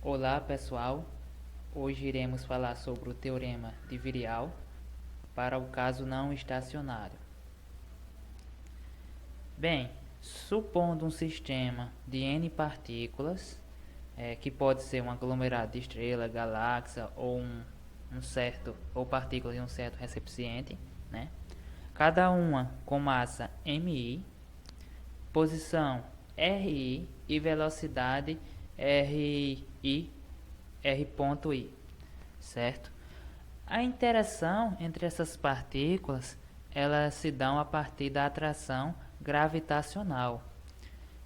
Olá pessoal, hoje iremos falar sobre o teorema de Virial para o caso não estacionário. Bem, supondo um sistema de n partículas, que pode ser um aglomerado de estrela, galáxia ou ou partículas de um certo recipiente, né? Cada uma com massa mi, posição ri e velocidade ri, r.i, certo? A interação entre essas partículas, elas se dão a partir da atração gravitacional.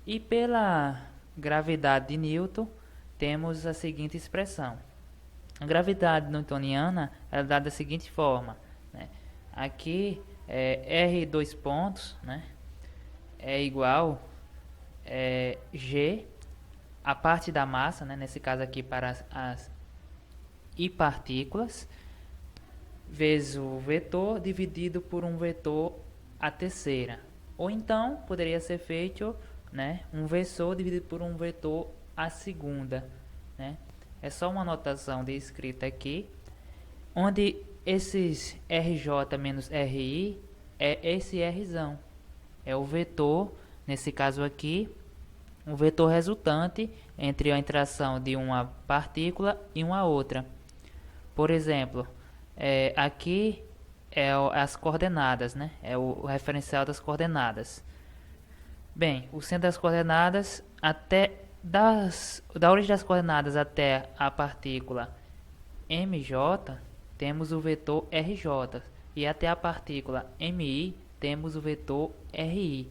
E pela gravidade de Newton, temos a seguinte expressão. A gravidade newtoniana é dada da seguinte forma, né? Aqui R dois pontos, né, é igual G, a parte da massa, né, nesse caso aqui para as I partículas, vezes o vetor dividido por um vetor a terceira. Ou então poderia ser feito, né, um vetor dividido por um vetor a segunda, né? É só uma notação de escrita aqui, onde esses RJ menos RI é esse Rzão. É o vetor, nesse caso aqui, um vetor resultante entre a interação de uma partícula e uma outra. Por exemplo, aqui é as coordenadas, né? É o referencial das coordenadas. Bem, o centro das coordenadas da origem das coordenadas até a partícula mj, temos o vetor rj, e até a partícula mi temos o vetor ri,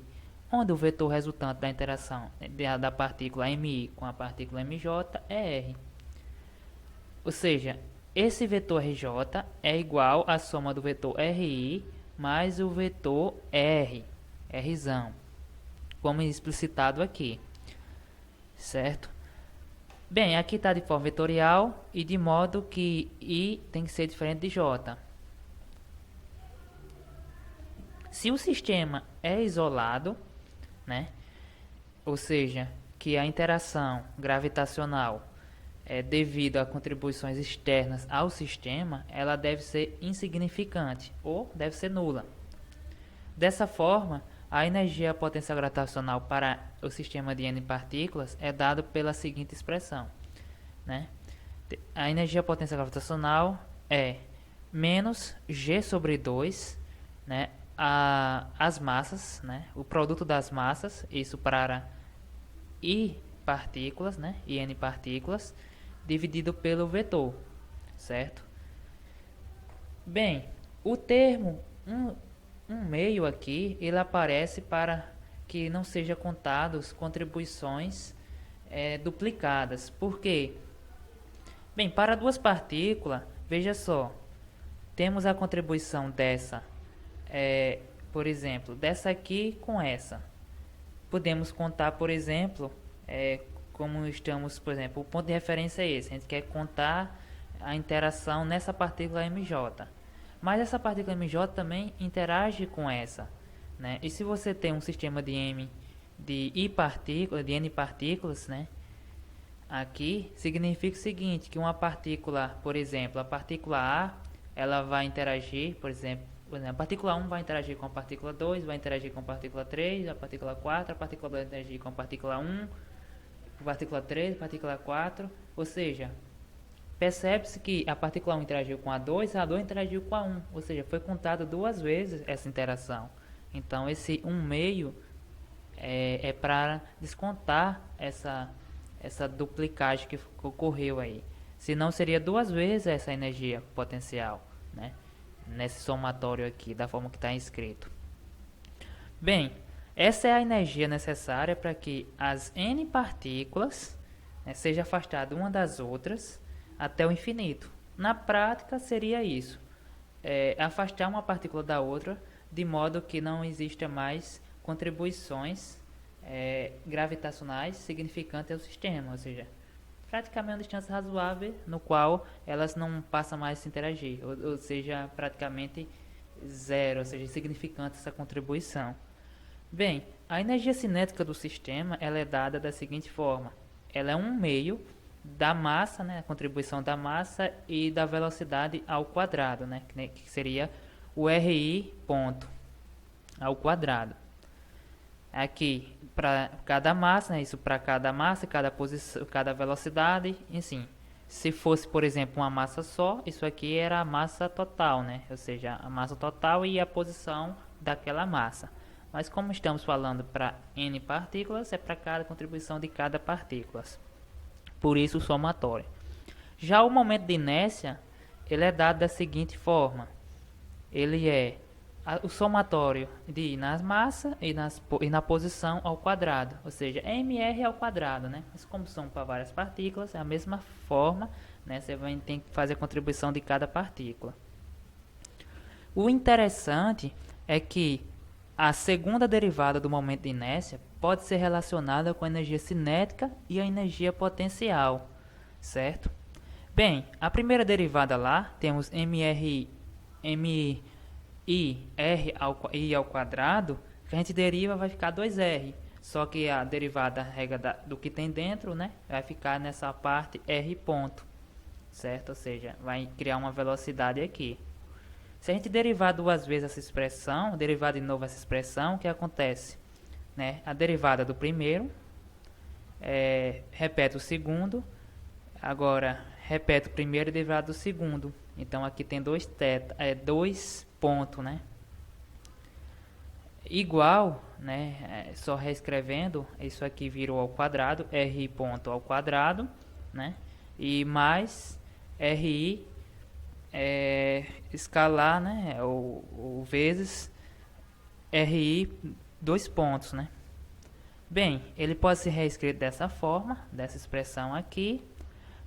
onde o vetor resultante da interação da partícula mi com a partícula mj é r. Ou seja, esse vetor rj é igual à soma do vetor ri mais o vetor r, rzão, como explicitado aqui, certo? Bem, aqui está de forma vetorial e de modo que I tem que ser diferente de J. Se o sistema é isolado, né, ou seja, que a interação gravitacional é devido a contribuições externas ao sistema, ela deve ser insignificante ou deve ser nula. Dessa forma, a energia potencial gravitacional para o sistema de n partículas é dado pela seguinte expressão, né? A energia potencial gravitacional é menos g sobre 2, né, as massas, né, o produto das massas, isso para i partículas, né, e n partículas, dividido pelo vetor, certo? Bem, o termo um meio aqui, ele aparece para que não seja contados contribuições duplicadas. Por quê? Bem, para duas partículas, veja só, temos a contribuição dessa, por exemplo, dessa aqui com essa. Podemos contar, por exemplo, como estamos, por exemplo, o ponto de referência é esse, a gente quer contar a interação nessa partícula MJ. Mas essa partícula MJ também interage com essa, né? E se você tem um sistema de n partículas, né? Aqui significa o seguinte, que uma partícula, por exemplo, a partícula A, ela vai interagir, por exemplo, a partícula 1 vai interagir com a partícula 2, vai interagir com a partícula 3, a partícula 4, a partícula 2 vai interagir com a partícula 1, a partícula 3, a partícula 4, ou seja, percebe-se que a partícula 1 interagiu com a 2 interagiu com a 1, ou seja, foi contado duas vezes essa interação. Então, esse 1 meio é para descontar essa duplicagem que ocorreu aí. Senão, seria duas vezes essa energia potencial, né, nesse somatório aqui, da forma que está escrito. Bem, essa é a energia necessária para que as n partículas, né, sejam afastadas uma das outras até o infinito. Na prática seria isso, afastar uma partícula da outra de modo que não exista mais contribuições gravitacionais significantes ao sistema, ou seja, praticamente uma distância razoável no qual elas não passam mais a se interagir, ou seja, praticamente zero, ou seja, insignificante essa contribuição. Bem, a energia cinética do sistema ela é dada da seguinte forma, ela é um meio da massa, né, a contribuição da massa e da velocidade ao quadrado, né, que seria o RI ponto ao quadrado. Aqui para cada massa, né, isso para cada massa, cada posição, cada velocidade, assim. Se fosse, por exemplo, uma massa só, isso aqui era a massa total, né? Ou seja, a massa total e a posição daquela massa. Mas como estamos falando para n partículas, é para cada contribuição de cada partícula. Por isso o somatório. Já o momento de inércia, ele é dado da seguinte forma. Ele é o somatório de nas massas e na posição ao quadrado, ou seja, mr ao quadrado, né? Mas como são para várias partículas, é a mesma forma, né? Você vai ter que fazer a contribuição de cada partícula. O interessante é que a segunda derivada do momento de inércia pode ser relacionada com a energia cinética e a energia potencial, certo? Bem, a primeira derivada lá, temos mr i ao quadrado, que a gente deriva vai ficar 2r, só que a derivada regra do que tem dentro, né, vai ficar nessa parte r ponto, certo? Ou seja, vai criar uma velocidade aqui. Se a gente derivar duas vezes essa expressão, derivar de novo essa expressão, o que acontece? Né? A derivada do primeiro, repete o segundo, agora repete o primeiro e derivada do segundo. Então aqui tem dois pontos, né? Igual, né? Só reescrevendo, isso aqui virou ao quadrado, r ponto ao quadrado, né? E mais ri escalar, né? Ou vezes ri 2 pontos, né? Bem, ele pode ser reescrito dessa forma, dessa expressão aqui,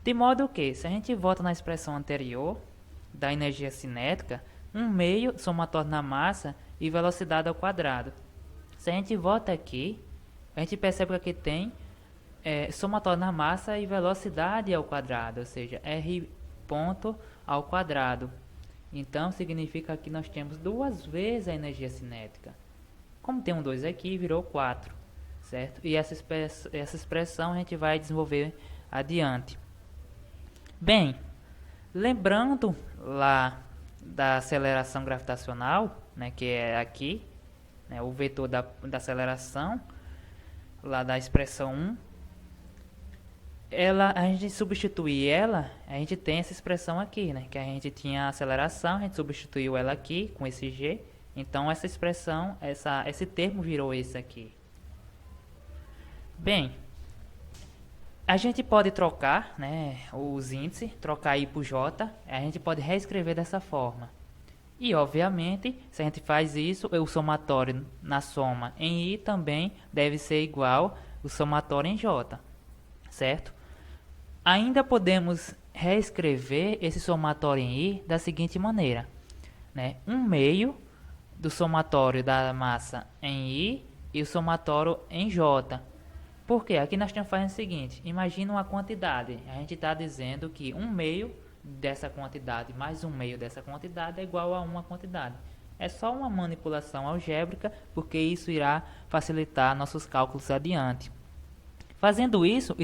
de modo que, se a gente volta na expressão anterior da energia cinética, 1/2 somatório na massa e velocidade ao quadrado. Se a gente volta aqui, a gente percebe que aqui tem somatório na massa e velocidade ao quadrado, ou seja, r ponto ao quadrado. Então, significa que nós temos duas vezes a energia cinética. Como tem um 2 aqui, virou 4, certo? E essa expressão a gente vai desenvolver adiante. Bem, lembrando lá da aceleração gravitacional, né, que é aqui, né, o vetor da aceleração, lá da expressão 1, a gente substituir ela, a gente tem essa expressão aqui, né, que a gente tinha a aceleração, a gente substituiu ela aqui com esse g, então essa expressão, esse termo virou esse aqui. Bem, a gente pode trocar, né, os índices, trocar I por J, a gente pode reescrever dessa forma. E, obviamente, se a gente faz isso, o somatório na soma em I também deve ser igual ao somatório em J, certo? Ainda podemos reescrever esse somatório em I da seguinte maneira, né? 1/2 do somatório da massa em I e o somatório em J. Porque aqui nós estamos fazendo o seguinte, imagina uma quantidade, a gente está dizendo que 1/2 dessa quantidade mais 1/2 dessa quantidade é igual a uma quantidade. É só uma manipulação algébrica, porque isso irá facilitar nossos cálculos adiante. Fazendo isso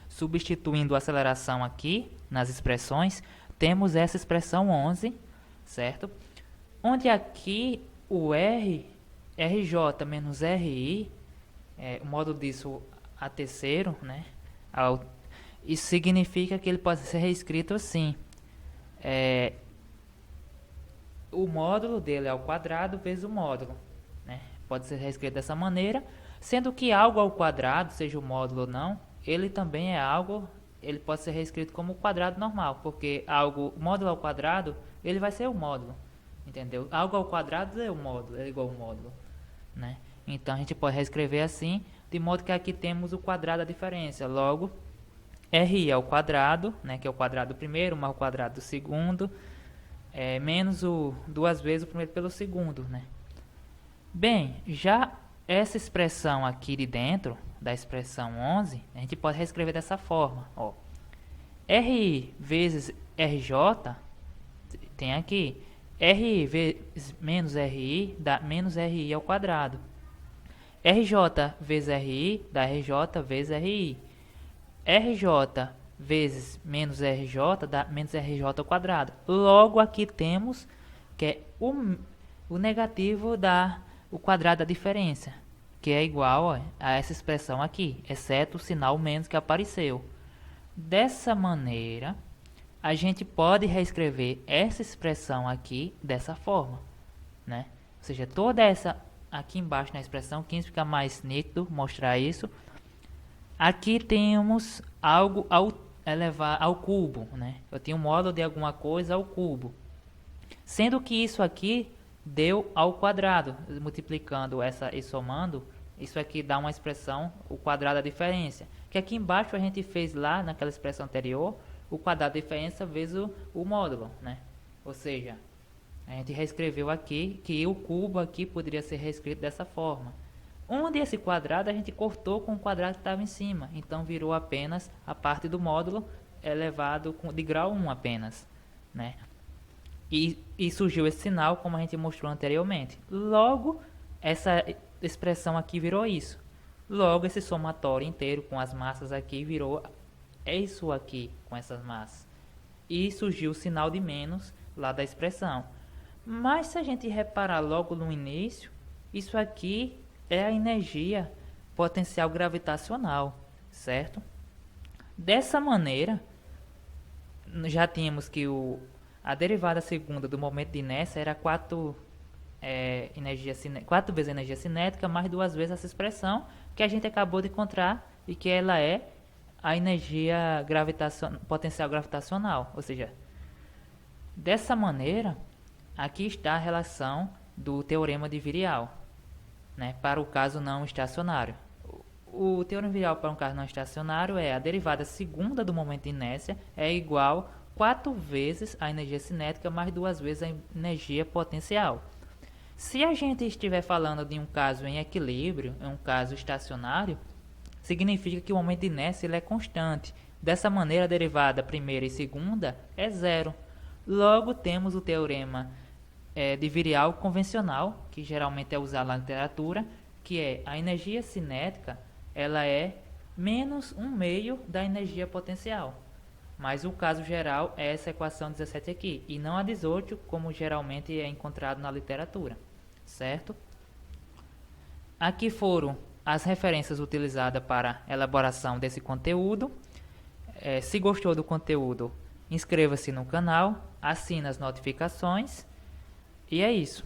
substituindo a aceleração aqui nas expressões, temos essa expressão 11, certo? Onde aqui o RJ menos RI, o módulo disso a terceiro, né? Isso significa que ele pode ser reescrito assim. O módulo dele é ao quadrado vezes o módulo, né? Pode ser reescrito dessa maneira, sendo que algo ao quadrado, seja o módulo ou não, ele também é algo, ele pode ser reescrito como quadrado normal, porque módulo ao quadrado, ele vai ser o módulo, entendeu? Algo ao quadrado é o módulo, é igual ao módulo, né? Então a gente pode reescrever assim, de modo que aqui temos o quadrado da diferença. Logo, RI ao quadrado, né, que é o quadrado do primeiro, mais o quadrado do segundo, menos duas vezes o primeiro pelo segundo, né? Bem, já essa expressão aqui de dentro, da expressão 11, a gente pode reescrever dessa forma, ó. RI vezes RJ, tem aqui, RI vezes menos RI dá menos RI ao quadrado. RJ vezes RI dá RJ vezes RI. RJ vezes menos RJ dá menos RJ ao quadrado. Logo aqui temos que é o negativo dá o quadrado da diferença, que é igual a essa expressão aqui, exceto o sinal menos que apareceu. Dessa maneira, a gente pode reescrever essa expressão aqui dessa forma, né? Ou seja, toda essa aqui embaixo na expressão 15 fica mais nítido mostrar isso. Aqui temos algo ao elevar ao cubo, né? Eu tenho um módulo de alguma coisa ao cubo, sendo que isso aqui deu ao quadrado, multiplicando essa e somando, isso aqui dá uma expressão, o quadrado da diferença, que aqui embaixo a gente fez lá naquela expressão anterior, o quadrado da diferença vezes o módulo, né? Ou seja, a gente reescreveu aqui que o cubo aqui poderia ser reescrito dessa forma. Onde esse quadrado a gente cortou com o quadrado que estava em cima, então virou apenas a parte do módulo elevado de grau 1 apenas, né? E surgiu esse sinal como a gente mostrou anteriormente. Logo, essa expressão aqui virou isso. Logo, esse somatório inteiro com as massas aqui virou isso aqui com essas massas. E surgiu o sinal de menos lá da expressão. Mas se a gente reparar logo no início, isso aqui é a energia potencial gravitacional, certo? Dessa maneira, já tínhamos que a derivada segunda do momento de inércia era 4 vezes a energia cinética mais 2 vezes essa expressão que a gente acabou de encontrar e que ela é a energia potencial gravitacional. Ou seja, dessa maneira, aqui está a relação do teorema de Virial, né, para o caso não estacionário. O teorema de Virial para um caso não estacionário é a derivada segunda do momento de inércia é igual 4 vezes a energia cinética mais 2 vezes a energia potencial. Se a gente estiver falando de um caso em equilíbrio, em um caso estacionário, significa que o momento de inércia ele é constante. Dessa maneira, a derivada primeira e segunda é zero. Logo, temos o teorema de Virial convencional, que geralmente é usado na literatura, que é a energia cinética ela é menos 1/2 da energia potencial. Mas o caso geral é essa equação 17 aqui, e não a 18, como geralmente é encontrado na literatura, certo? Aqui foram as referências utilizadas para a elaboração desse conteúdo. Se gostou do conteúdo, inscreva-se no canal, assine as notificações, e é isso.